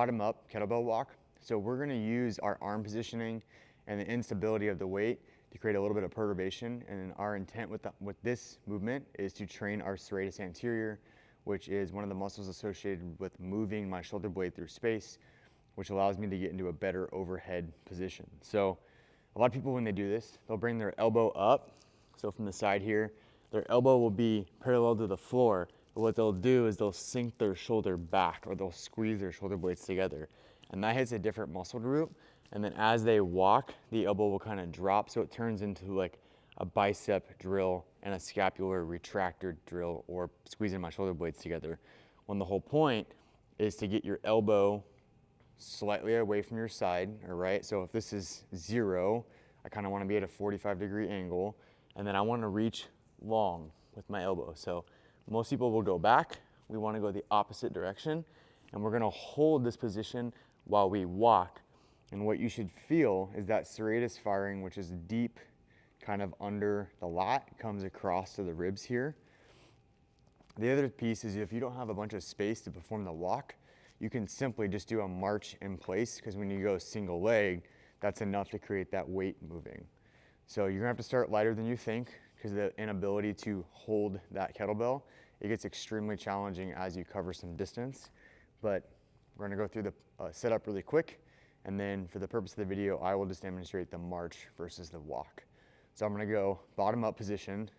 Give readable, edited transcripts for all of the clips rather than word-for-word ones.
bottom up kettlebell walk. So we're gonna use our arm positioning and the instability of the weight to create a little bit of perturbation. And our intent with this movement is to train our serratus anterior, which is one of the muscles associated with moving my shoulder blade through space, which allows me to get into a better overhead position. So a lot of people, when they do this, they'll bring their elbow up. So from the side here, their elbow will be parallel to the floor. But what they'll do is they'll sink their shoulder back, or they'll squeeze their shoulder blades together. And that hits a different muscle group. And then as they walk, the elbow will kind of drop. So it turns into like a bicep drill and a scapular retractor drill, or squeezing my shoulder blades together. When the whole point is to get your elbow slightly away from your side, all right? So if this is 0, I kind of want to be at a 45-degree angle, and then I want to reach long with my elbow. So most people will go back. We want to go the opposite direction, and we're going to hold this position while we walk. And what you should feel is that serratus firing, which is deep kind of under the lat, comes across to the ribs here. The other piece is, if you don't have a bunch of space to perform the walk, you can simply just do a march in place, because when you go single leg, that's enough to create that weight moving. So you're gonna have to start lighter than you think, because the inability to hold that kettlebell, it gets extremely challenging as you cover some distance. But we're gonna go through the setup really quick, and then for the purpose of the video, I will just demonstrate the march versus the walk. So I'm gonna go bottom up position,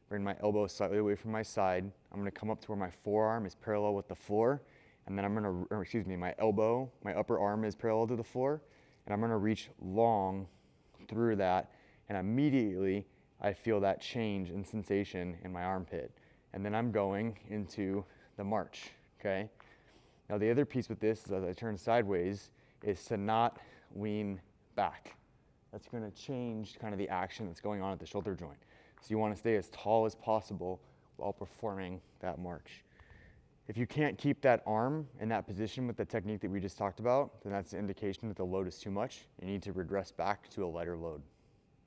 bring my elbow slightly away from my side. I'm gonna come up to where my forearm is parallel with the floor, and then I'm gonna, or excuse me, my elbow, my upper arm is parallel to the floor, and I'm gonna reach long through that, and immediately I feel that change in sensation in my armpit. And then I'm going into the march, okay? Now the other piece with this is, as I turn sideways, is to not lean back. That's gonna change kind of the action that's going on at the shoulder joint. So you wanna stay as tall as possible while performing that march. If you can't keep that arm in that position with the technique that we just talked about, then that's an indication that the load is too much. You need to regress back to a lighter load.